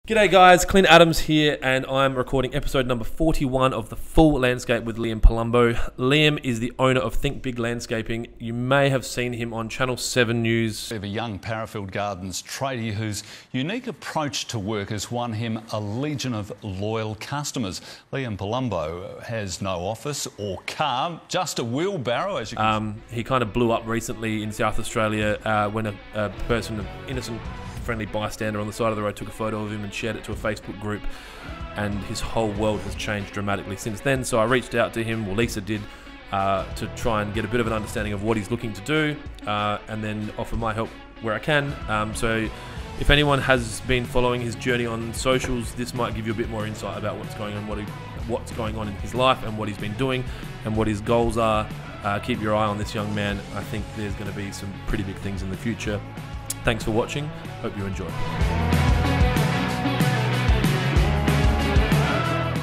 G'day guys, Clint Adams here, and I'm recording episode number 41 of The Full Landscape with Liam Palumbo. Liam is the owner of Think Big Landscaping. You may have seen him on Channel 7 News. We have a young Parafield Gardens tradie whose unique approach to work has won him a legion of loyal customers. Liam Palumbo has no office or car, just a wheelbarrow, as you can see. He kind of blew up recently in South Australia when a person, an innocent friendly bystander on the side of the road, took a photo of him and shared it to a Facebook group, and his whole world has changed dramatically since then. So I reached out to him, well Lisa did, to try and get a bit of an understanding of what he's looking to do, and then offer my help where I can. So if anyone has been following his journey on socials, this might give you a bit more insight about what's going on, what's going on in his life and what he's been doing and what his goals are. Keep your eye on this young man. I think there's going to be some pretty big things in the future. Thanks for watching. Hope you enjoy.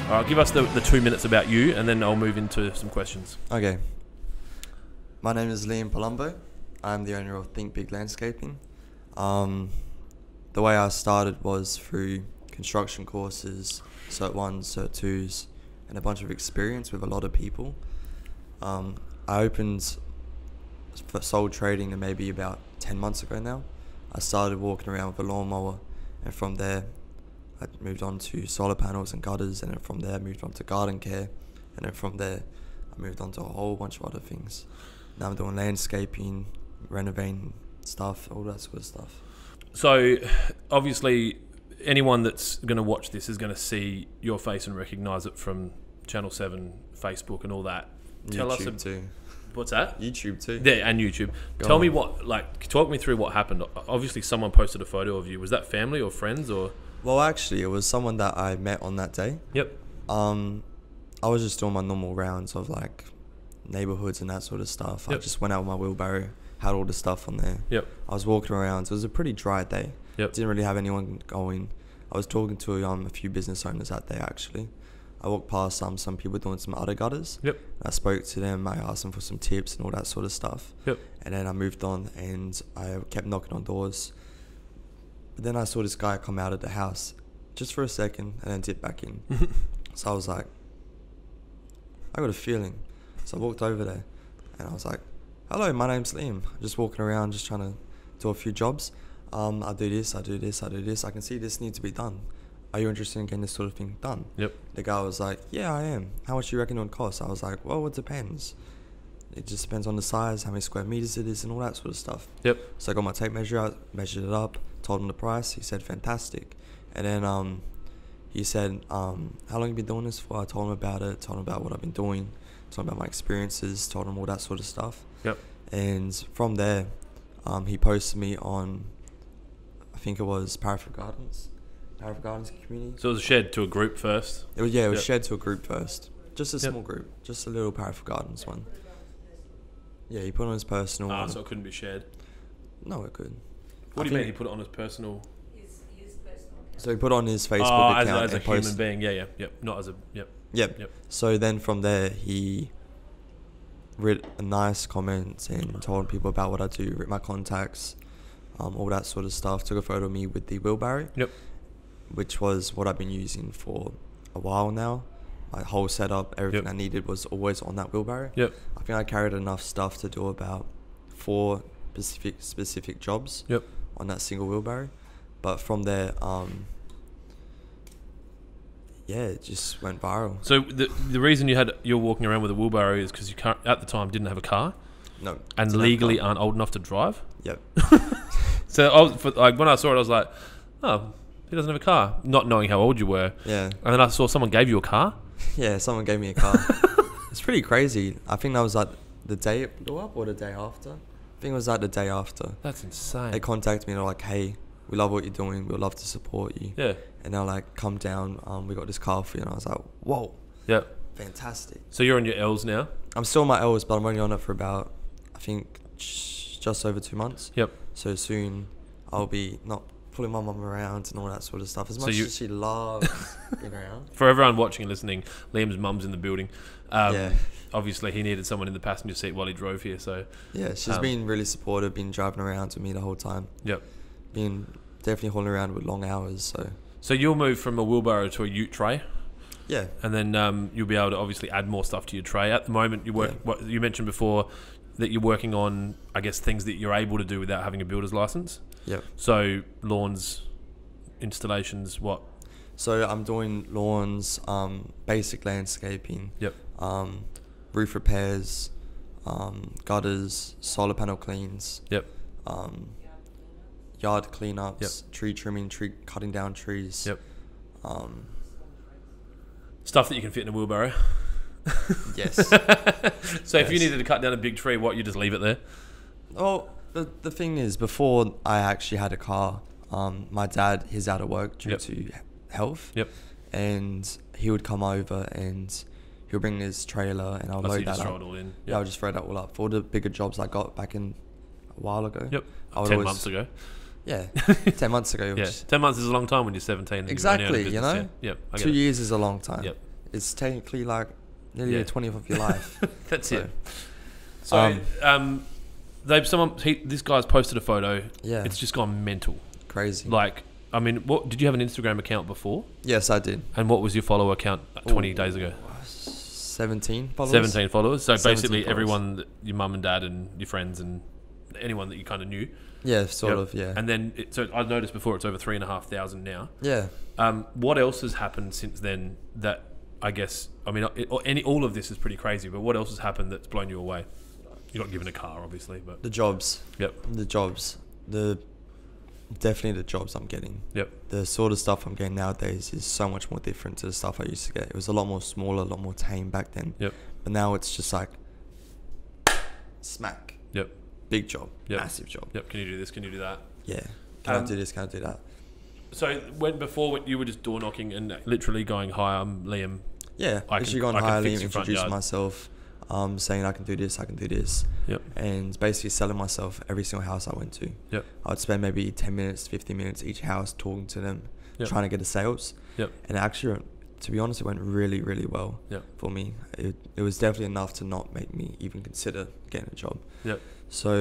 All right, give us the 2 minutes about you, and then I'll move into some questions. Okay. My name is Liam Palumbo. I'm the owner of Think Big Landscaping. The way I started was through construction courses, Cert 1s, Cert 2s, and a bunch of experience with a lot of people. I opened for sole trading maybe about 10 months ago now. I started walking around with a lawnmower, and from there I moved on to solar panels and gutters, and then from there I moved on to garden care, and then from there I moved on to a whole bunch of other things. Now I'm doing landscaping, renovating stuff, all that sort of stuff. So obviously anyone that's going to watch this is going to see your face and recognise it from Channel 7, Facebook and all that. Tell us too. What's that? YouTube too. Yeah, and YouTube. Tell me talk me through what happened. Obviously someone posted a photo of you. Was that family or friends or? Well, actually, it was someone that I met on that day. Yep. I was just doing my normal rounds of like neighborhoods and that sort of stuff. Yep. I just went out with my wheelbarrow, had all the stuff on there. Yep. I was walking around. So it was a pretty dry day. Yep. Didn't really have anyone going. I was talking to a few business owners that day actually. I walked past some people doing some other gutters. Yep. I spoke to them. I asked them for some tips and all that sort of stuff. Yep. And then I moved on and I kept knocking on doors. But then I saw this guy come out of the house just for a second and then dip back in. So I was like, I got a feeling. So I walked over there and I was like, hello, my name's Liam. I'm just walking around, just trying to do a few jobs. I do this, I do this, I do this. I can see this needs to be done. Are you interested in getting this sort of thing done? Yep. The guy was like, yeah, I am. How much do you reckon it would cost? I was like, well, it depends. It just depends on the size, how many square meters it is, and all that sort of stuff. Yep. So I got my tape measure out, measured it up, told him the price. He said, fantastic. And then he said, how long have you been doing this for? I told him about it, told him about what I've been doing, told him about my experiences, told him all that sort of stuff. Yep. And from there, he posted me on, I think it was Parafield Gardens community. So it was shared to a group first? It was shared to a group first. Just a small group. Just a little Parafield Gardens one. Yeah, he put it on his personal one. So it couldn't be shared? No, it could. What do you mean he put it on his personal? His personal account. So he put it on his Facebook account. As a human being, yeah. Not as a, Yep. So then from there, he wrote a nice comment and told people about what I do, wrote my contacts, all that sort of stuff. Took a photo of me with the wheelbarrow. Yep. Which was what I've been using for a while now. My whole setup, everything I needed was always on that wheelbarrow. Yep. I think I carried enough stuff to do about 4 specific jobs on that single wheelbarrow. But from there, it just went viral. So the reason you're walking around with a wheelbarrow is because you at the time didn't have a car? No. And legally aren't old enough to drive? Yep. So when I saw it, I was like, oh, he doesn't have a car, not knowing how old you were. Yeah. And then I saw someone gave you a car. Yeah, someone gave me a car. It's pretty crazy. I think that was like the day it blew up or the day after. I think it was like the day after. That's insane. They contacted me and they're like, hey, we love what you're doing. We'd love to support you. Yeah. And they're like, come down. We got this car for you. And I was like, whoa. Yeah. Fantastic. So you're on your L's now? I'm still on my L's, but I'm only on it for about, I think, just over 2 months. Yep. So soon I'll be not pulling my mum around and all that sort of stuff. As much as she loves being around. For everyone watching and listening, Liam's mum's in the building. Obviously, he needed someone in the passenger seat while he drove here. So yeah, she's been really supportive, been driving around with me the whole time. Yep. Been definitely hauling around with long hours, so So you'll move from a wheelbarrow to a ute tray, Yeah. and then you'll be able to obviously add more stuff to your tray. At the moment, you work. Yeah. What you mentioned before, that you're working on, I guess, things that you're able to do without having a builder's license. Yep. So lawns, installations, what? So I'm doing lawns, basic landscaping. Yep. Roof repairs, gutters, solar panel cleans. Yep. Yard cleanups, Yep. tree trimming, tree cutting down trees. Yep. Um, Stuff that you can fit in a wheelbarrow. yes. So if you Yes. needed to cut down a big tree, what, you just leave it there? Well, the thing is, before I actually had a car, my dad, he's out of work due Yep. to health. Yep. And he would come over and he'll bring his trailer and I'll Oh, so you load just that throw up. it all in. Yeah, I'll just throw that all up. For all the bigger jobs I got back in a while ago. Yep. I would 10 always- months ago. Yeah, 10 months ago. Yeah. Which 10 months is a long time when you're 17. and you're running out of Exactly, you business, know? Yeah. Yep. I get 2 it. years is a long time. Yep. It's technically like nearly Yeah. a 20th of your life. That's So, it. So, this guy's posted a photo. Yeah. It's just gone mental. Crazy. Like, I mean, what did you have an Instagram account before? Yes, I did. And what was your follower count 20 Ooh. days ago? 17 followers. 17 followers. So 17 basically, followers. everyone, your mum and dad and your friends and anyone that you kind of knew. Yeah, sort Yep. of, yeah. And then, so I noticed before it's over 3,500 now. Yeah. What else has happened since then that, I guess, I mean, all of this is pretty crazy, but what else has happened that's blown you away? You got given a car, obviously, but... The jobs. Yep. The jobs. Definitely the jobs I'm getting. Yep. The sort of stuff I'm getting nowadays is so much more different to the stuff I used to get. It was a lot more smaller, a lot more tame back then. Yep. But now it's just like smack. Yep. Big job. Yep. Massive job. Yep. Can you do this? Can you do that? Yeah. Can I do this? Can I do that? So when you were just door knocking and literally going, "Hi, I'm Liam." Yeah. I Actually can- gone I can high, fix your front introducing yard. myself, saying I can do this, I can do this. Yep. And basically selling myself every single house I went to. Yep. I'd spend maybe 10 minutes, 15 minutes each house talking to them, Yep. trying to get the sales. Yep. And actually, to be honest, it went really, really well Yep. for me. It was definitely enough to not make me even consider getting a job. Yep. So,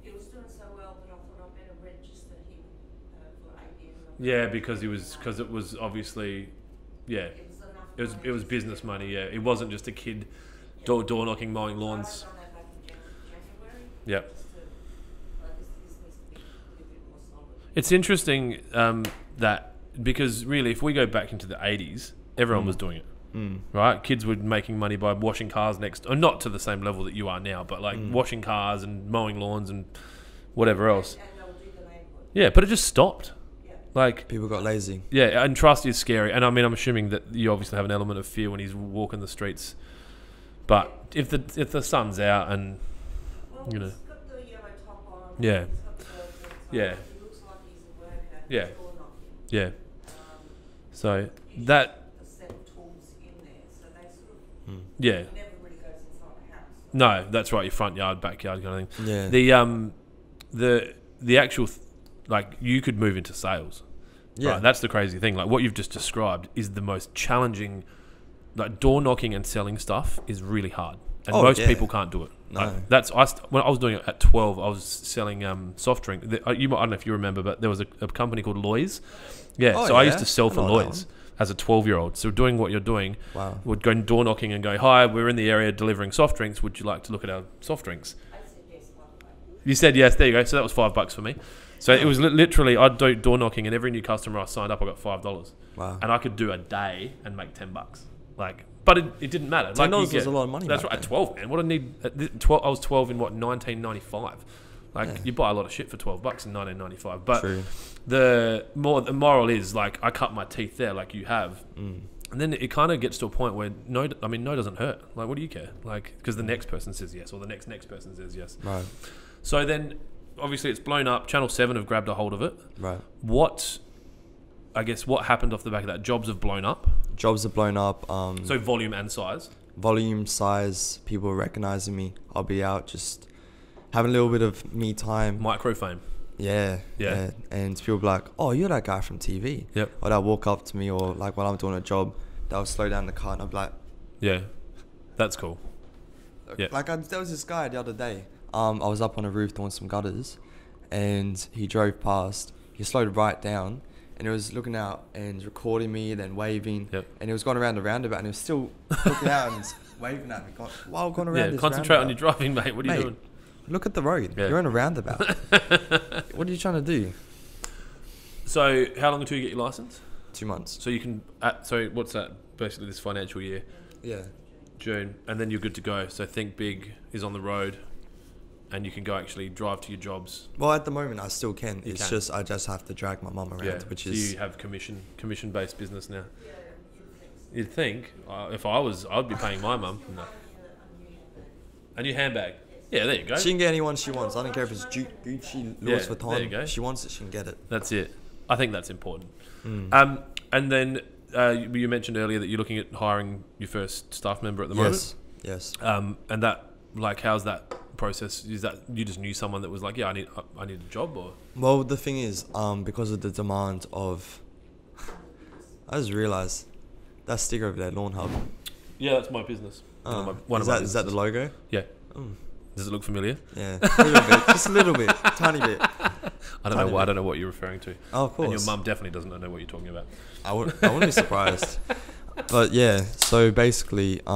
It was doing so well that I thought I better register him for 8 years. Yeah, because it was obviously, yeah, It was enough. it was business money. Yeah, it wasn't just a kid door knocking, mowing lawns. So I done that back in January. Yep. Just to, this needs to be a little bit more solid. It's interesting that, because really, if we go back into the 80s, everyone was doing it. Right, kids were making money by washing cars or not to the same level that you are now, but like washing cars and mowing lawns and whatever else. And they'll do the neighbourhood. Yeah, but it just stopped. Yeah. Like, people got lazy. yeah, and trust is scary. And I mean, I'm assuming that you obviously have an element of fear when he's walking the streets. But if the sun's out and Well, you know, he's got the yellow top on. Yeah. He's got the Yeah. He looks like he's a worker. Yeah. He's door knocking. yeah, Um, so he's that got a set of tools in there, so they sort of yeah, never really goes inside the house. no, that's right. Your front yard, backyard kind of thing. Yeah. The actual like, you could move into sales. Yeah. Right, that's the crazy thing. Like, what you've just described is the most challenging. Like, door knocking and selling stuff is really hard, and Oh, most yeah. people can't do it. No. Like, when I was doing it at 12, I was selling soft drink. I don't know if you remember, but there was a company called Loy's. Yeah, Oh, so I yeah? used to sell I for know that Loy's as a 12-year-old. So doing what you're doing, Wow. would go door knocking and go, "Hi, we're in the area delivering soft drinks. Would you like to look at our soft drinks?" I said yes, by the way. You said yes. There you go. So that was $5 for me. So it was literally, I'd do door knocking, and every new customer I signed up, I got $5, Wow. and I could do a day and make $10. Like, but it didn't matter. Like, $10 you was get- a lot of money That's back right. At then. 12, man. What I need. At 12, I was 12 in 1995. Like, Yeah. you buy a lot of shit for $12 in 1995. But True. the moral is, like, I cut my teeth there, like you have. Mm. And then it kind of gets to a point where no doesn't hurt. Like, what do you care? Like, because the next person says yes, or the next person says yes. Right. So then, obviously, it's blown up. Channel 7 have grabbed a hold of it. Right. What happened off the back of that? Jobs have blown up. Jobs have blown up. So volume and size. Volume, size, people recognizing me. I'll be out just having a little bit of me time. Micro fame. Yeah, Yeah. yeah. And people be like, "Oh, you're that guy from TV." Yep. Or they'll walk up to me, or like when I'm doing a job, they'll slow down the car and I'll be like, Yeah. That's cool. Yeah. Like there was this guy the other day. I was up on a roof doing some gutters, and he drove past. He slowed right down, and he was looking out and recording me, then waving, Yep. and he was going around the roundabout, and he was still looking out and waving at me. While going around Yeah, this concentrate on your roundabout. driving, mate. What are you Mate, doing? Look at the road. Yeah. You're in a roundabout. What are you trying to do? So, how long until you get your license? 2 months. So you can. So what's that? Basically, this financial year, Yeah. June, and then you're good to go. So Think Big is on the road, and you can go actually drive to your jobs. Well, at the moment, I still can. You It's can. just I just have to drag my mum around, Yeah, which so is you have commission based business now. Yeah, you'd think so. You'd think if I was, I'd be paying my mum. No. A new handbag. Yeah, there you go. she can get any one she wants. I don't care if it's Gucci, Louis Yeah, Vuitton. there you go. If she wants it, she can get it. That's it. I think that's important. Mm. And then you mentioned earlier that you're looking at hiring your first staff member at the Yes. moment. And that, like, how's that process? Is that you just knew someone that was like, yeah, I need a job, or? Well, the thing is, because of the demand of, I just realised that sticker over there, Lawn Hub. Yeah, that's my business. Is that the logo? Yeah. Mm. Does it look familiar? Yeah, a little bit, just a little bit, tiny bit. I don't know. I don't know what you're referring to. Oh, of course. And your mum definitely doesn't know what you're talking about. I wouldn't be surprised. But yeah, so basically, wait,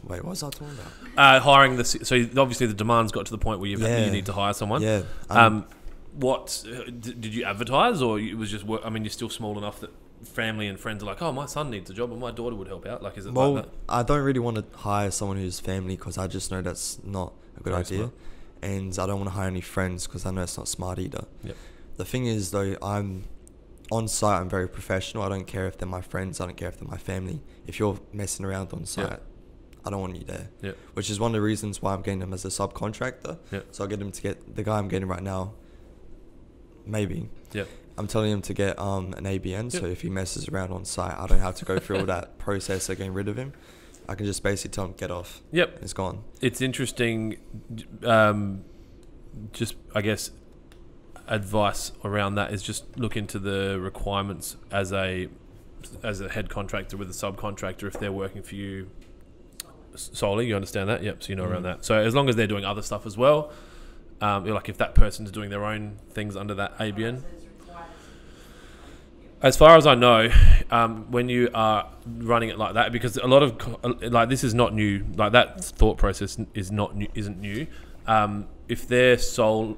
what was I talking about? Hiring so obviously the demand's got to the point where you need to hire someone. Yeah. What did you advertise, or it was just work? I mean, you're still small enough that family and friends are like, oh, my son needs a job, and my daughter would help out. Like, is it Well, like that? I don't really want to hire someone who's family because I just know that's not a good Very idea. smart. And I don't want to hire any friends because I know it's not smart either. Yep. The thing is, though, I'm on site, I'm very professional. I don't care if they're my friends. I don't care if they're my family. If you're messing around on site, I don't want you there. Yeah. Which is one of the reasons why I'm getting them as a subcontractor. Yeah. So I get him to get the guy I'm getting right now. Maybe. Yeah. I'm telling him to get an ABN. So Yep. if he messes around on site, I don't have to go through all that process of getting rid of him. I can just basically tell him get off. Yep. It's gone. It's interesting. Just, I guess, advice around that is just look into the requirements as a head contractor with a subcontractor if they're working for you solely. You understand that? Yep. So you know around that. So as long as they're doing other stuff as well, you're like, if that person's doing their own things under that ABN. As far as I know, when you are running it like that, because a lot of like this is not new. Like that thought process isn't new. If their sole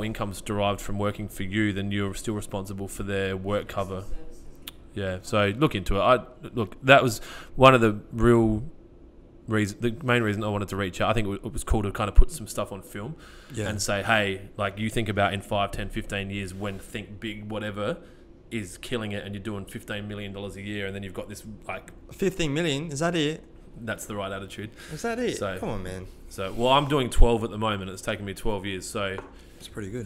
income's derived from working for you, then you're still responsible for their work cover. Yeah. So look into it. That was one of the main reason I wanted to reach out. I think it was cool to kind of put some stuff on film and say, hey, like, you think about in 5, 10, 15 years when Think Big whatever is killing it and you're doing $15 million a year, and then you've got this, like, 15 million? Is that it? that's the right attitude. Is that it? So- Come on, man. So, well, I'm doing 12 at the moment. It's taken me 12 years. So, It's pretty good.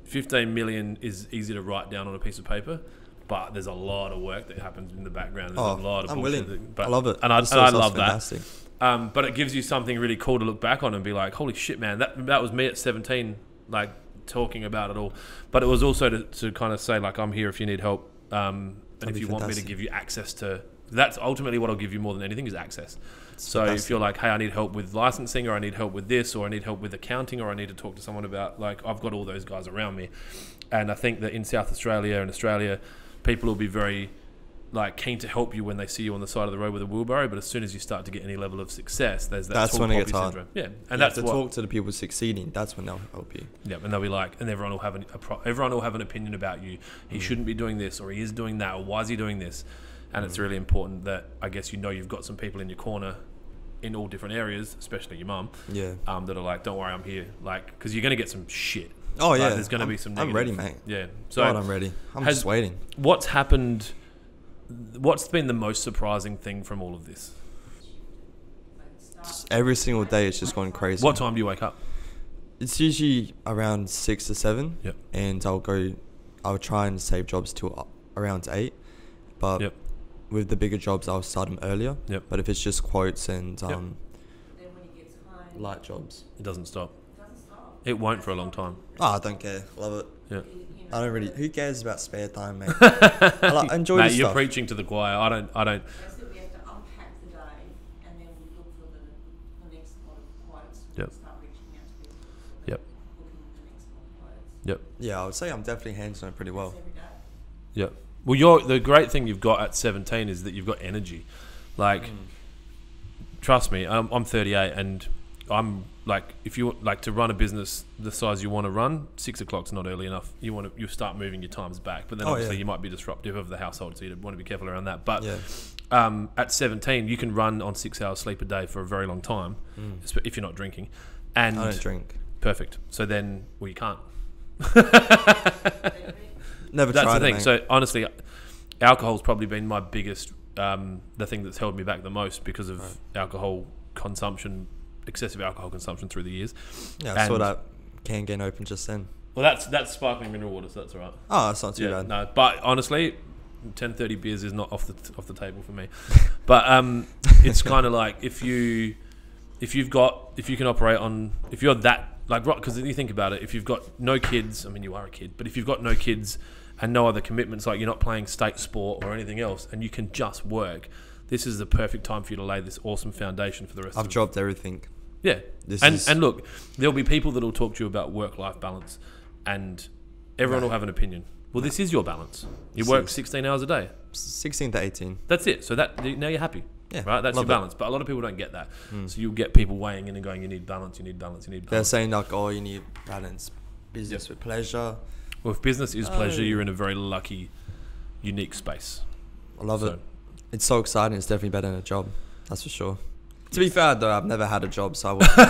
15 million is easy to write down on a piece of paper, but there's a lot of work that happens in the background. There's a lot of I'm bullshit. willing. I love it. And I This sounds love that. fantastic. But it gives you something really cool to look back on and be like, holy shit, man, that was me at 17, like, talking about it all. But it was also to kind of say, like, I'm here if you need help. And if you want me to give you access to... That's ultimately what I'll give you more than anything is access. So fantastic. if you're like, hey, I need help with licensing, or I need help with this, or I need help with accounting, or I need to talk to someone about, like, I've got all those guys around me. And I think that in South Australia and Australia, people will be very, like, keen to help you when they see you on the side of the road with a wheelbarrow. But as soon as you start to get any level of success, there's that That's tall when it poppy gets hard. syndrome. Yeah, and You that's have to what, talk to the people succeeding. That's when they'll help you. yeah, and they'll be like, and everyone will have everyone will have an opinion about you. He shouldn't be doing this, or he is doing that, or why is he doing this? And it's really important that, I guess, you've got some people in your corner in all different areas, especially your mum, Yeah. that are like, don't worry, I'm here. Like, because you're going to get some shit. Oh, Like, yeah. there's going to be some I'm negative. ready, mate. Yeah. So God, I'm ready. I'm just waiting. What's happened? What's been the most surprising thing from all of this? Every single day it's just going crazy. What time do you wake up? It's usually around 6 to 7. Yep. And I'll try and save jobs till around 8. But Yep. with the bigger jobs, I'll start them earlier. Yep. But if it's just quotes and Then when he gets home, light jobs, It doesn't stop. it doesn't stop. It won't for a long time. I don't care. Love it. Yeah. You know, I don't really. Who cares about spare time, mate? I enjoy Mate, this you're stuff. preaching to the choir. I don't. that's that we have to unpack the day, and then we look for the next lot of quotes. Yep. And start reaching out to people. Yep. Looking at the next lot of quotes. Yep. Yeah, I would say I'm definitely hands on pretty well. That's every day. Yeah. Well, the great thing you've got at 17 is that you've got energy. Like, trust me, I'm 38, and I'm like, if you like to run a business the size you want to run, 6 o'clock's not early enough. You start moving your times back, but then obviously you might be disruptive of the household, so you want to be careful around that. But at 17, you can run on 6 hours sleep a day for a very long time, if you're not drinking. And I don't drink. Perfect. So then, well, you can't. Never That's tried the thing. it, mate. So honestly, alcohol's probably been my biggest, the thing that's held me back the most because of alcohol consumption, excessive alcohol consumption through the years. Yeah, I saw that can getting open just then. Well, that's sparkling mineral water, so that's all right. Oh, that's not too bad. No, but honestly, 10-30 beers is not off the table for me. But it's kind of like if you can operate on, if you're that, like, right, because you think about it, if you've got no kids, I mean, you are a kid, but if you've got no kids and no other commitments, like you're not playing state sport or anything else, and you can just work, this is the perfect time for you to lay this awesome foundation for the rest of I've dropped everything. Yeah. And look, there'll be people that'll talk to you about work-life balance, and everyone will have an opinion. Well, this is your balance. You work 16 hours a day. 16 to 18. That's it. So now you're happy. Yeah, right? That's your love balance. But a lot of people don't get that. So you'll get people weighing in and going, you need balance, you need balance, you need balance. They're saying like, oh, you need balance business with pleasure. Well, if business is pleasure, you're in a very lucky, unique space. I love it. It's so exciting. It's definitely better than a job. That's for sure. To be fair, though, I've never had a job, so I wouldn't know.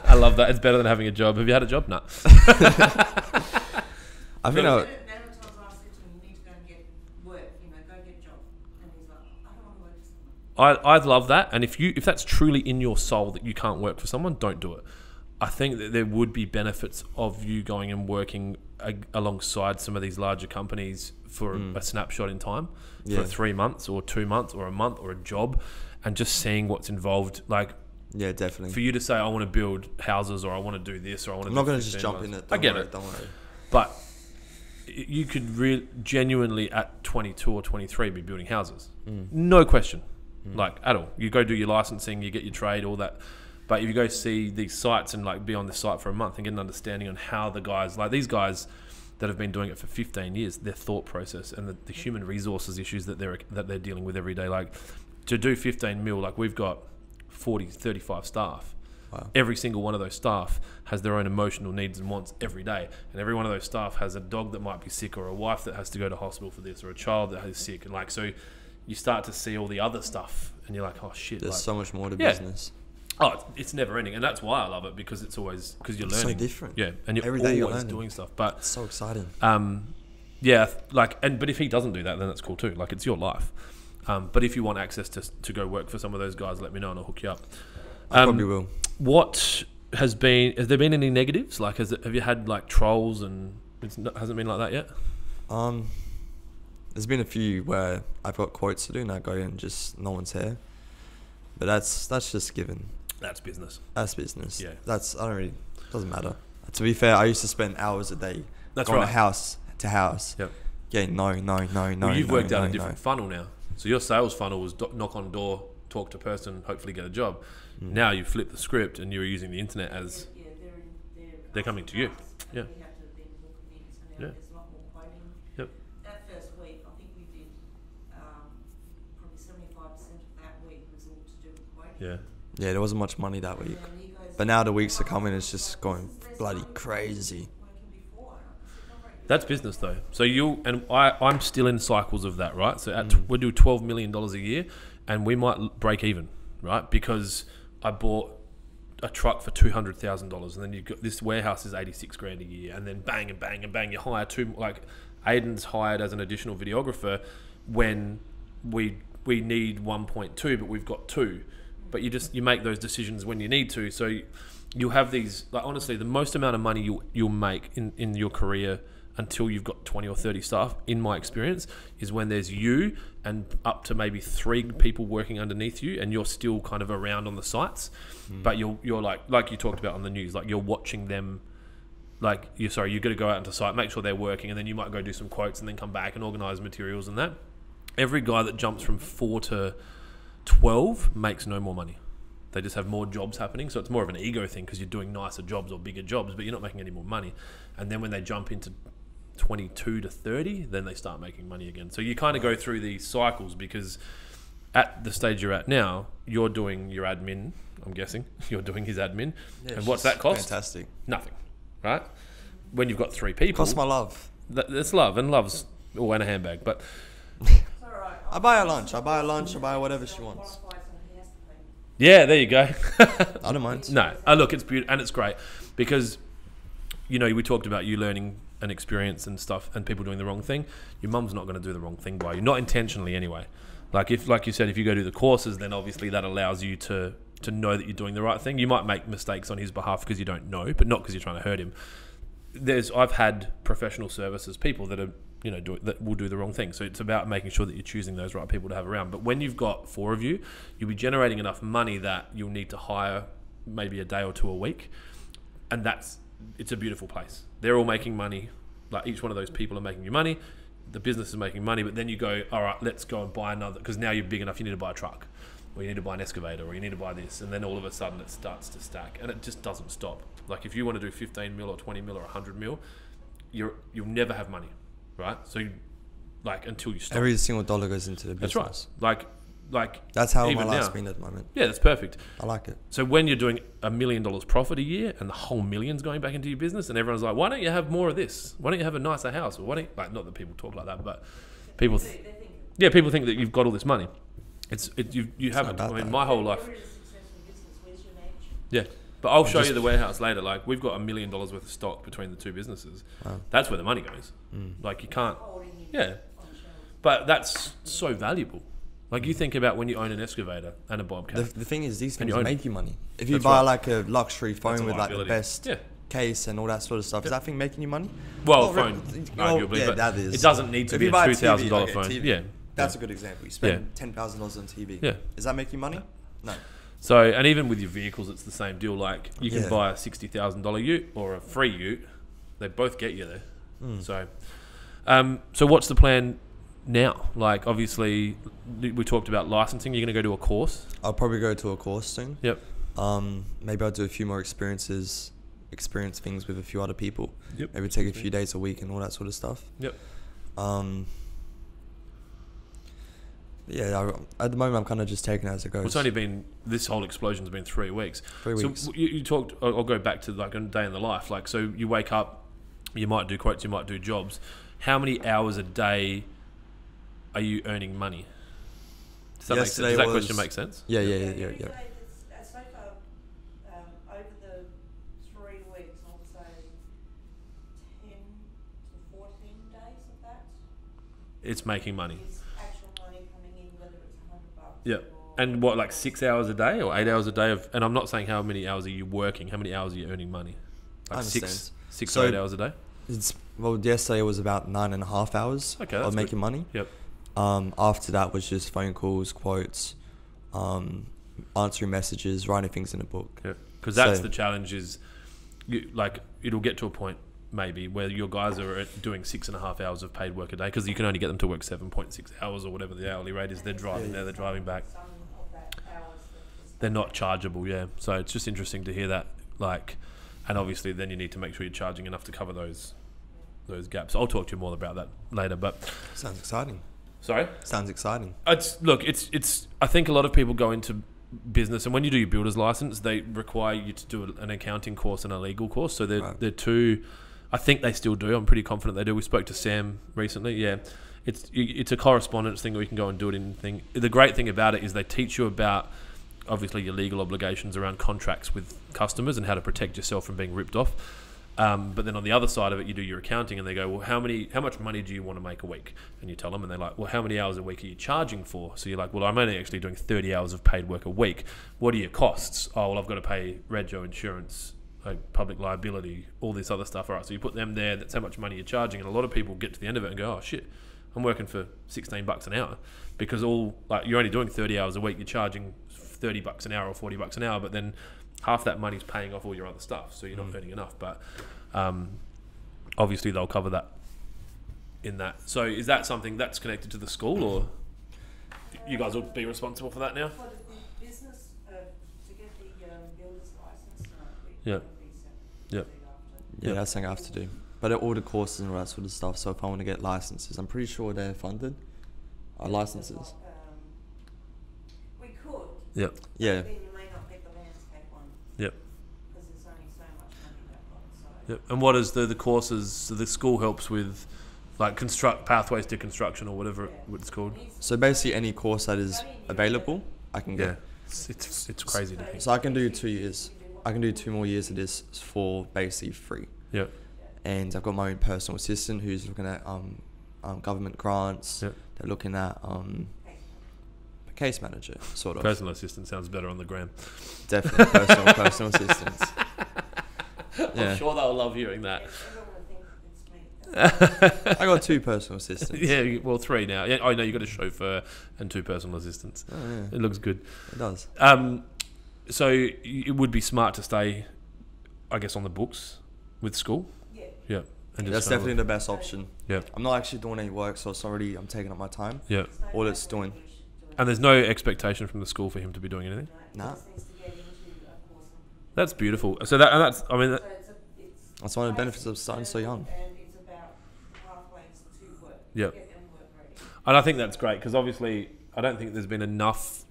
I love that. It's better than having a job. Have you had a job? No. I think I... I love that, and if that's truly in your soul that you can't work for someone, don't do it. I think that there would be benefits of you going and working alongside some of these larger companies for a snapshot in time, for 3 months or 2 months or a month or a job, and just seeing what's involved. Like, yeah, definitely. For you to say, I want to build houses, or I want to do this, or I want to. I'm not going to just jump in it. I get it. Don't worry. But you could genuinely at 22 or 23 be building houses, no question. Like, at all. You go do your licensing, you get your trade, all that. But if you go see these sites and like be on the site for a month and get an understanding on how the guys, like these guys that have been doing it for 15 years, their thought process and the human resources issues that they're dealing with every day. Like, to do 15 mil, like we've got 35 staff. Wow. Every single one of those staff has their own emotional needs and wants every day, and every one of those staff has a dog that might be sick, or a wife that has to go to hospital for this, or a child that is sick, and like, so you start to see all the other stuff, and you're like, oh shit, there's like, so much more to business. Oh, it's never ending, and that's why I love it, because it's always, because you're learning. So different. Yeah, and you're every day always doing stuff. But it's so exciting. Yeah, like, but if he doesn't do that, then that's cool too. Like, it's your life. But if you want access to go work for some of those guys, let me know and I'll hook you up. I probably will. What has there been any negatives? Like, have you had like trolls, and hasn't been like that yet? There's been a few where I've got quotes to do and I go and just no one's here. But that's just given. That's business. That's business. Yeah. Doesn't matter. To be fair, I used to spend hours a day going house to house. Yep. Getting no. Well, you've worked out a different funnel now. So your sales funnel was knock on door, talk to person, hopefully get a job. Now you flip the script and you're using the internet as they're coming to you. Yeah. Yeah. Yep. That first week, I think we did probably 75% of that week was all to do with quoting. Yeah. Yeah, there wasn't much money that week. But now the weeks are coming, it's just going bloody crazy. That's business though. So I'm still in cycles of that, right? So we do $12 million a year, and we might break even, right? Because I bought a truck for $200,000, and then you've got this warehouse is 86 grand a year, and then bang and bang and bang, you hire two. Like, Aiden's hired as an additional videographer when we need 1.2, but we've got 2. But you make those decisions when you need to. So you have these, like, honestly, the most amount of money you'll make in your career until you've got 20 or 30 staff, in my experience, is when there's you and up to maybe 3 people working underneath you, and you're still kind of around on the sites, but you're like you talked about on the news, like you're watching them. Like, you got to go out into site, make sure they're working, and then you might go do some quotes and then come back and organise materials and that. Every guy that jumps from 4 to 12 makes no more money. They just have more jobs happening, so it's more of an ego thing because you're doing nicer jobs or bigger jobs, but you're not making any more money. And then when they jump into 22 to 30, then they start making money again. So you kind of go through these cycles, because at the stage you're at now, you're doing your admin, I'm guessing. You're doing his admin. Yeah, and what's that cost? Fantastic. Nothing, right? When you've got 3 people. Cost my love. That's love, and love's, and a handbag. But It's all right. I buy her lunch. I buy her whatever she wants. yeah, there you go. I don't mind. No, look, it's beautiful and it's great, because we talked about you learning an experience and stuff, and people doing the wrong thing. Your mum's not going to do the wrong thing by you, not intentionally anyway. Like you said, if you go do the courses, then obviously that allows you to know that you're doing the right thing. You might make mistakes on his behalf because you don't know, but not because you're trying to hurt him. I've had professional services people that are that will do the wrong thing. So it's about making sure that you're choosing those right people to have around. But when you've got 4 of you, you'll be generating enough money that you'll need to hire maybe a day or 2 a week, and it's a beautiful place. They're all making money. Like, each one of those people are making you money. The business is making money, but then you go, all right, let's go and buy another, because now you're big enough, you need to buy a truck, or you need to buy an excavator, or you need to buy this, and then all of a sudden it starts to stack, and it just doesn't stop. Like, if you want to do 15 mil or 20 mil or 100 mil, you'll never have money, right? So until you stop. Every single dollar goes into the business. That's right. Like that's how my even life's now, been at the moment. Yeah, that's perfect. I like it. So when you're doing $1 million profit a year, and the whole million's going back into your business, and everyone's like, why don't you have more of this? Why don't you have a nicer house? Or why don't you, not that people talk like that, but people people think that you've got all this money. You haven't. I mean, my whole life. Yeah, but I'll show you the warehouse later. Like, we've got $1 million worth of stock between the 2 businesses. Wow. That's where the money goes. Like, you can't. Yeah, but that's so valuable. Like, you think about when you own an excavator and a bobcat. The thing is, these things you make you money. If you That's buy right. like a luxury phone with like the liability. best Yeah. case and all that sort of stuff, is that thing making you money? Well, Well, phone, arguably, yeah, but that is. it doesn't need to If be you a buy a $2,000 TV, like a phone. TV, Yeah, That's a good example. You spend $10,000 on TV. Yeah. Is that making you money? No. So, and even with your vehicles, it's the same deal. Like, you can Yeah. buy a $60,000 ute or a free ute. They both get you there. So what's the plan now? Like, obviously, we talked about licensing. You're going to go to a course. I'll probably go to a course soon. Yep. Maybe I'll do a few more experience things with a few other people. Yep. Maybe take a few days a week and all that sort of stuff. Yep. Yeah, at the moment I'm kind of just taking it as it goes. Well, it's only been, this whole explosion's been 3 weeks. 3 weeks. So you talked, I'll go back to like a day in the life. Like, so you wake up, you might do quotes, you might do jobs. How many hours a day are you earning money? Does that, does that question make sense? Yeah. So far, over the 3 weeks, I would say 10 to 14 days of that It's making money. is actual money coming in, whether it's $100. Yeah. And what, like 6 hours a day or 8 hours a day of, and I'm not saying how many hours are you working, how many hours are you earning money? I Like understand. six So- or 8 hours a day? Yesterday was about 9.5 hours Okay, of that's making money. Yep. After that was just phone calls, quotes, answering messages, writing things in a book. Yeah. Because that's So- the challenge is, it'll get to a point maybe where your guys are doing 6.5 hours of paid work a day, because you can only get them to work 7.6 hours or whatever the hourly rate is. They're driving there, they're driving back. Some of that hours that is They're not chargeable, yeah. So it's just interesting to hear that, like, and obviously then you need to make sure you're charging enough to cover those gaps. I'll talk to you more about that later, but Sounds exciting. sorry? Sounds exciting. It's I think a lot of people go into business, and when you do your builder's license, they require you to do an accounting course and a legal course. So they're two, I think they still do. I'm pretty confident they do. We spoke to Sam recently. Yeah, it's a correspondence thing where you can go and do it in thing. The great thing about it is they teach you about obviously your legal obligations around contracts with customers and how to protect yourself from being ripped off. But then on the other side of it, you do your accounting, and they go, well, how much money do you want to make a week? And you tell them, and they're like, well, how many hours a week are you charging for? So you're like, well, I'm only actually doing 30 hours of paid work a week. What are your costs? Oh, well, I've got to pay rego insurance, like public liability, all this other stuff. All right, so you put them there, that's how much money you're charging. And a lot of people get to the end of it and go, oh shit, I'm working for $16 an hour, because you're only doing 30 hours a week, you're charging $30 an hour or $40 an hour, but then half that money's paying off all your other stuff, so you're not earning enough. But obviously they'll cover that in that. So is that something that's connected to the school, or you guys will be responsible for that now? for the business, to get the builder's license, Yeah. Be Yeah. Yeah, that's something I have to do. But all the courses and all that sort of stuff. So if I want to get licenses, I'm pretty sure they're funded. Our licenses. We could. Yep. Yeah. But then you may not get the landscape one. Yep. Because there's only so much money that got. So. Yep. And what is the courses? So the school helps with, like, construct pathways to construction or whatever it's called. So basically, any course that is available, I can Yeah. get. It's crazy to think. So I can do 2 years. I can do 2 more years of this for basically free. Yeah. And I've got my own personal assistant who's looking at government grants. Yep. They're looking at case manager, sort of. Personal assistant sounds better on the gram. Definitely personal assistants. Yeah. I'm sure they'll love hearing that. Everyone will think it's me. I got 2 personal assistants. Yeah, well, 3 now. Yeah, I know you got a chauffeur and 2 personal assistants. Oh, yeah. It looks good. It does. So it would be smart to stay, I guess, on the books with school. Yeah. Yeah. And That's kind of- definitely the best option. Yeah. I'm not actually doing any work, so it's already I'm taking up my time. Yeah. All it's doing. And there's no expectation from the school for him to be doing anything. Nah. That's beautiful. So that's I mean, That's one of the benefits of starting so young. And it's about pathways to work. Yeah. Get them work ready. and I think that's great because obviously I don't think there's been enough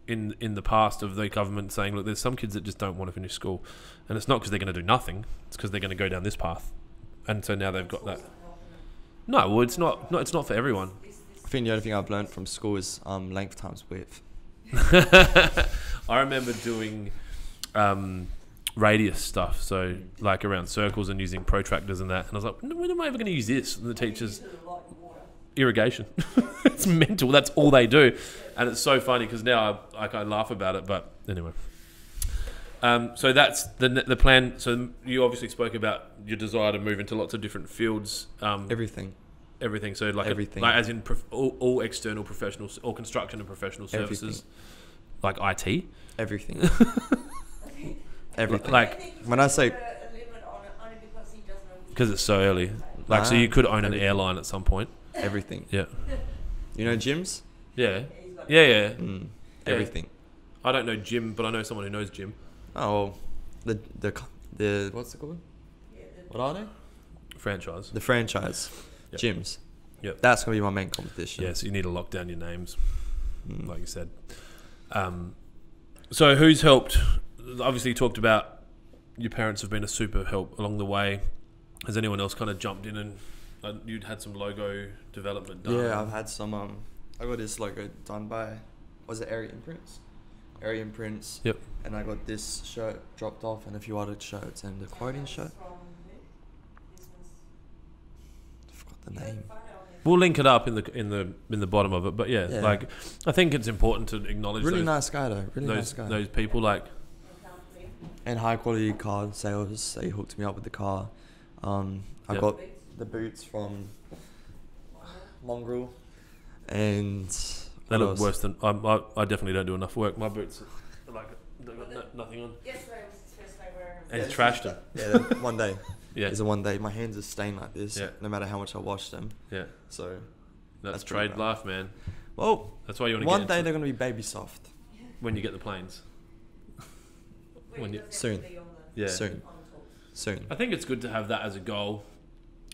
in the past of the government saying, look, there's some kids that just don't want to finish school, and it's not because they're going to do nothing. It's because they're going to go down this path, and so now they've got that. No, well, it's not. No, it's not for everyone. I think the only thing I've learned from school is length times width. I remember doing radius stuff, so like around circles and using protractors and that, and I was like, when am I ever going to use this? And the teachers, irrigation. It's mental. That's all they do, and it's so funny because now I laugh about it. But anyway, so that's the plan. So you obviously spoke about your desire to move into lots of different fields. Everything. Everything. So like Everything. like as in all external professionals, all construction and professional services, like IT. Everything. Everything. Like when I say because it's so early. Like so you could own an Everything. airline at some point. everything. Yeah. You know gyms? Yeah. Yeah. Mm, Yeah. everything. I don't know Jim, but I know someone who knows Jim. Oh, well, the what's it called? What are they? Franchise. The franchise Yep. gyms. Yep. That's gonna be my main competition. Yeah, so you need to lock down your names, Mm. like you said. So who's helped? Obviously, you talked about your parents have been a super help along the way. Has anyone else kind of jumped in and you'd had some logo development done? Yeah, I've had some. I got this logo done by, was it Area Imprints? Area Imprints. Yep. And I got this shirt dropped off and a few other shirts and the quoting shirt. I forgot the name. We'll link it up in the bottom of it. But yeah, Yeah. like I think it's important to acknowledge Really those, nice guy though. Really nice guy. those people. Like And high quality car sales. They hooked me up with the car. I Yep. got the boots from Mongrel, and they what look else? worse than I definitely don't do enough work. My boots are like they've got nothing on. Yesterday was his first day wearing them. And he's trashed them. Yeah, one day. Yeah. It's a one day. My hands are stained like this, Yeah. no matter how much I wash them. Yeah. So, That's That's pretty trade bad. life, man. well, That's why you want to one get day into they're gonna be baby soft. when you get the planes. When you- Soon. Yeah. Soon. Soon. I think it's good to have that as a goal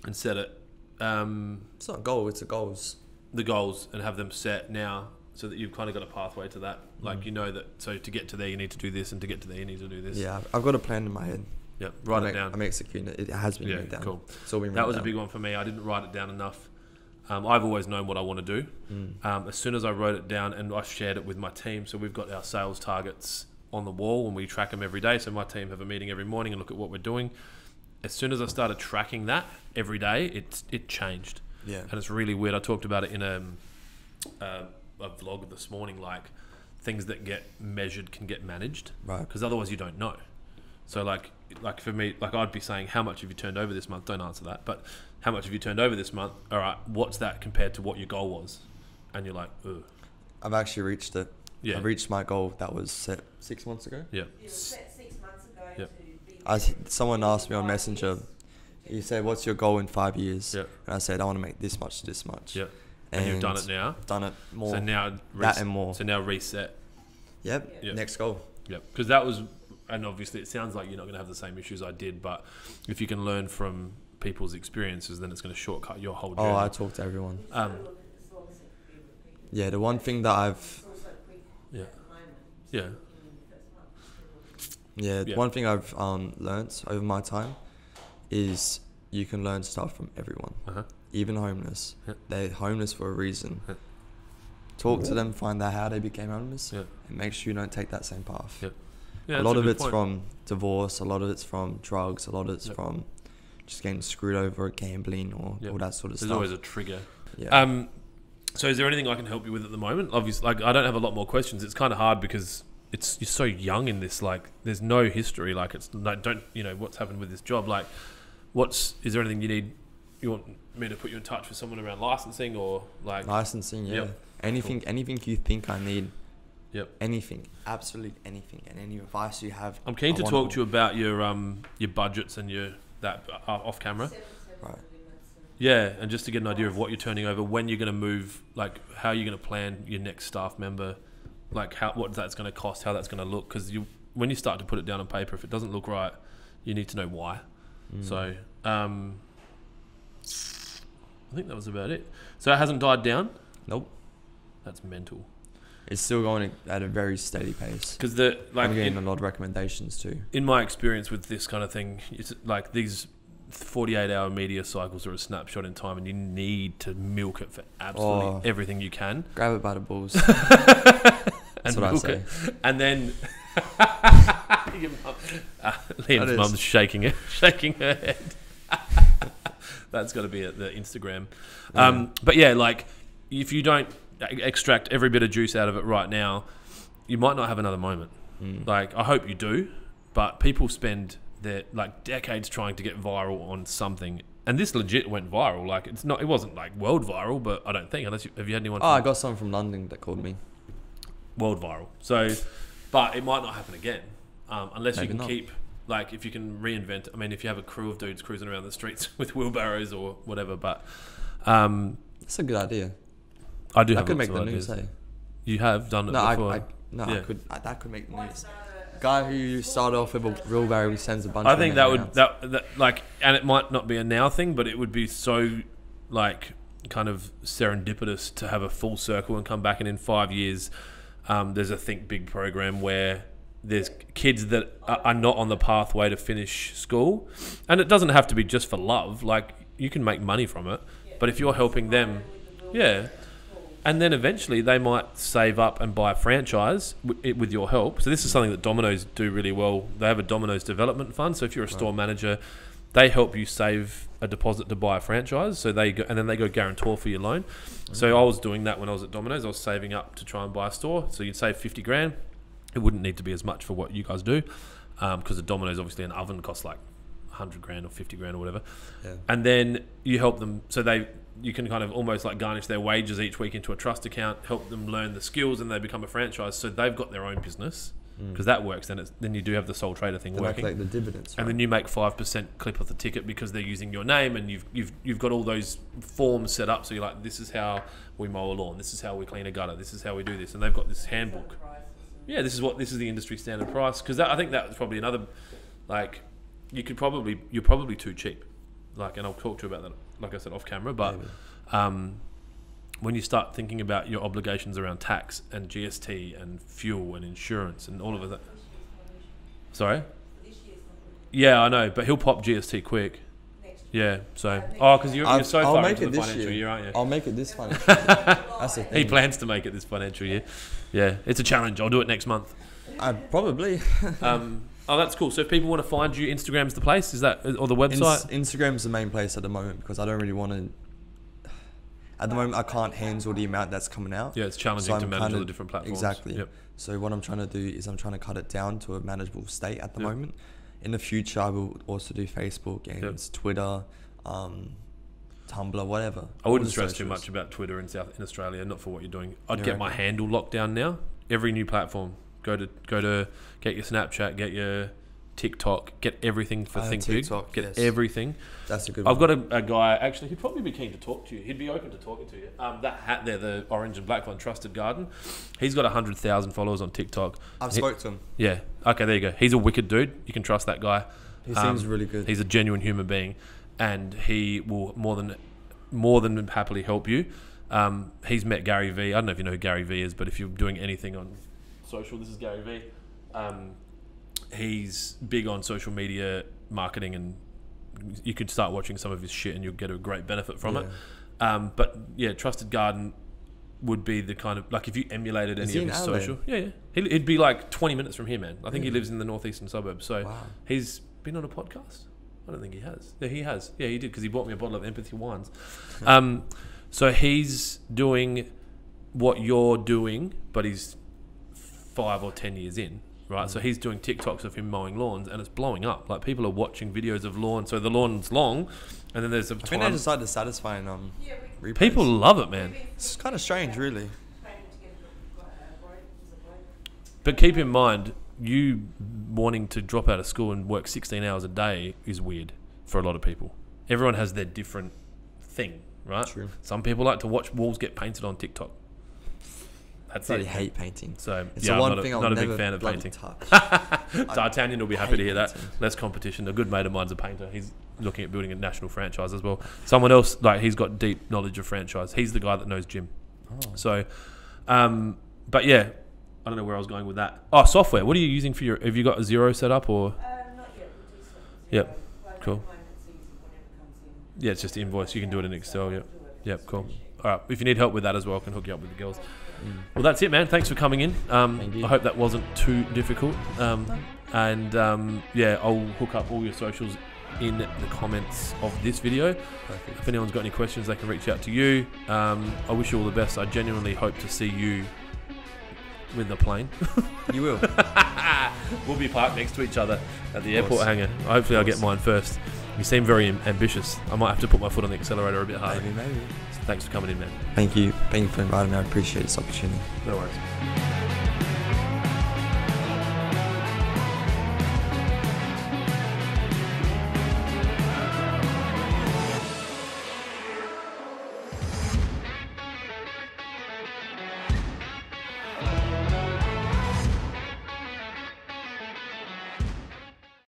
and set it It's not a goal. It's a goals. the goals and have them set now so that you've kind of got a pathway to that. Like Mm. you know that so to get to there you need to do this and to get to there you need to do this. Yeah, I've got a plan in my head. Yeah. Write it down. I'm executing it. It has been Yeah, written down. cool. It's all been That written was a down. big one for me. I didn't write it down enough. I've always known what I want to do. As soon as I wrote it down and I shared it with my team, so we've got our sales targets on the wall and we track them every day. So my team have a meeting every morning and look at what we're doing. As soon as I started tracking that every day, it changed. Yeah. And it's really weird. I talked about it in a vlog this morning, like things that get measured can get managed. Right. Because otherwise you don't know. So like for me, like I'd be saying, how much have you turned over this month? Don't answer that. But how much have you turned over this month? All right, what's that compared to what your goal was? And you're like, ugh. I've actually reached it. Yeah. I reached my goal that was set 6 months ago. Yeah. It was set 6 months ago Yeah. to be. Someone asked me on Messenger. He said, "What's your goal in 5 years?" Yeah. And I said, "I want to make this much, this much." Yeah. And you've done it now. Done it more. So now that and more. So now reset. Yep. Yeah. Next goal. Yep. Because that was, and obviously it sounds like you're not going to have the same issues I did, but if you can learn from people's experiences, then it's going to shortcut your whole Oh, journey. I talk to everyone. Look, as long as it can be repeated. Yeah, the one thing that I've It's also quick Yeah. at the moment. Yeah. In the first month. Yeah, one thing I've learnt over my time is you can learn stuff from everyone, even homeless. Yeah. They're homeless for a reason. Yeah. Talk to them, find out how they became homeless, Yeah. and make sure you don't take that same path. Yeah. A Yeah, that's lot of good it's point. from divorce, a lot of it's from drugs, a lot of it's Yep. from just getting screwed over at gambling or Yep. all that sort of There's stuff. always a trigger. Yeah. So is there anything I can help you with at the moment? Obviously, like I don't have a lot more questions. It's kind of hard because you're so young in this. Like, there's no history. Like, it's like, don't you know what's happened with this job? Like, is there anything you need? You want me to put you in touch with someone around licensing or like Licensing, yeah. Yep. Anything you think I need. Yep. Anything, absolutely anything, and any advice you have. I'm keen I to want talk to you about your budgets and your off camera. Right. Yeah, and just to get an idea of what you're turning over, when you're going to move, like how you're going to plan your next staff member, like what that's going to cost, how that's going to look. Because when you start to put it down on paper, if it doesn't look right, you need to know why. So I think that was about it. So it hasn't died down. Nope. That's mental. It's still going at a very steady pace. Because I'm getting a lot of recommendations too. in my experience with this kind of thing, it's like these 48-hour media cycles are a snapshot in time, and you need to milk it for absolutely everything you can. Grab it by the balls. And That's what I milk say. it. And then Liam's is. mum's shaking her head. That's got to be at the Instagram. But yeah, like if you don't extract every bit of juice out of it right now, you might not have another moment. Like I hope you do, but people spend their like decades trying to get viral on something, and this legit went viral. Like it wasn't like world viral, but I don't think have you had anyone? Oh, I got someone from London that called me. World viral. So, but it might not happen again unless Maybe you can not. keep like if you can reinvent. I mean, if you have a crew of dudes cruising around the streets with wheelbarrows or whatever. But That's a good idea. I do I have could lots make of the ideas. news. Hey. You have done it No, before. I could. That could make the news. Guy who started off with a wheelbarrow sends a bunch. I of think them that around. would like, and it might not be a now thing, but it would be so like kind of serendipitous to have a full circle and come back, and in 5 years, there's a Think Big program where there's kids that are not on the pathway to finish school, and it doesn't have to be just for love. Like you can make money from it, but if you're helping them, yeah. And then eventually they might save up and buy a franchise with your help. So this is something that Domino's do really well. They have a Domino's development fund. So if you're a store manager, they help you save a deposit to buy a franchise. So they go, and then they go guarantor for your loan. So I was doing that when I was at Domino's. I was saving up to try and buy a store. So you'd save 50 grand. It wouldn't need to be as much for what you guys do, because at Domino's obviously an oven costs like 100 grand or 50 grand or whatever. Yeah. And then you help them. So you can kind of almost like garnish their wages each week into a trust account, help them learn the skills, and they become a franchise. So they've got their own business because that works. Then you do have the sole trader thing Then I working, collect the dividends. and then you make 5% clip off the ticket because they're using your name, and you've got all those forms set up. So you're like, this is how we mow a lawn, this is how we clean a gutter, this is how we do this, and they've got this handbook. Yeah, this is the industry standard price, because I think that was probably another like you're probably too cheap. Like, and I'll talk to you about that, like I said, off camera, but. When you start thinking about your obligations around tax and GST and fuel and insurance and all of that. Sorry? Yeah, I know, but he'll pop GST quick. Yeah, so... Oh, because you're so far into the financial year, aren't you? I'll make it this financial year. That's the thing. He plans to make it this financial year. Yeah, it's a challenge. I'll do it next month. Probably. Oh, that's cool. So if people want to find you, Instagram's the place? Is that... Or the website? Instagram's the main place at the moment because I don't really want to... At the moment, I can't handle the amount that's coming out. Yeah, it's challenging to manage all the different platforms. Exactly. Yep. So what I'm trying to do is I'm trying to cut it down to a manageable state at the moment. In the future, I will also do Facebook and Twitter, Tumblr, whatever. I wouldn't stress too much about Twitter in Australia, not for what you're doing. I'd get my handle locked down now. Every new platform, go to get your Snapchat, get your TikTok, get everything for Think TikTok, Big, get everything. That's a good I've one. got a guy, actually, he'd probably be keen to talk to you. He'd be open to talking to you. That hat there, the orange and black one, Trusted Garden, he's got 100,000 followers on TikTok. I've spoke to him. Yeah. Okay, there you go. He's a wicked dude. You can trust that guy. He seems really good. He's a genuine human being. and he will more than happily help you. He's met Gary Vee. I don't know if you know who Gary Vee is, but if you're doing anything on social, this is Gary Vee. He's big on social media marketing, and you could start watching some of his shit and you'll get a great benefit from it. But yeah, Trusted Garden would be the kind of, like, if you emulated any of his social, he'd be like 20 minutes from here, man. I think he lives in the northeastern suburbs. So he's been on a podcast. I don't think he has. Yeah, he has. Yeah, he did, because he bought me a bottle of Empathy Wines. So he's doing what you're doing, but he's 5 or 10 years in, right? So he's doing TikToks of him mowing lawns, and it's blowing up. Like, people are watching videos of lawn. So the lawn's long, and then there's a time. I think they decided to satisfy replays. People love it, man. It's kind of strange, really. But keep in mind, you wanting to drop out of school and work 16 hours a day is weird for a lot of people. Everyone has their different thing, right? True. Some people like to watch walls get painted on TikTok. That's I it. hate painting. So it's yeah, the one I'm thing I'll not a never big fan of bloody painting. touch. D'Artagnan will be happy to hear that. painting. Less competition. A good mate of mine's a painter. He's looking at building a national franchise as well. Someone else, like, he's got deep knowledge of franchise. He's the guy that knows Jim. So, but yeah, I don't know where I was going with that. Oh, software. What are you using for your? Have you got a Xero set up or? Not yet. We'll do some Yep. Like, Cool. at the moment it's easy whenever it comes in. Yeah, it's just invoice. You can do it in Excel. Yep. Yep. Cool. All right. If you need help with that as well, I can hook you up with the girls. Well, that's it, man. Thanks for coming in. Thank you. I hope that wasn't too difficult. Yeah, I'll hook up all your socials in the comments of this video. Perfect. If anyone's got any questions, they can reach out to you. I wish you all the best. I genuinely hope to see you with the plane. You will. We'll be parked next to each other at the airport course. hangar. Hopefully I'll get mine first. You seem very ambitious. I might have to put my foot on the accelerator a bit harder. Maybe. Thanks for coming in, man. Thank you. Thank you for inviting me. I appreciate this opportunity. No worries.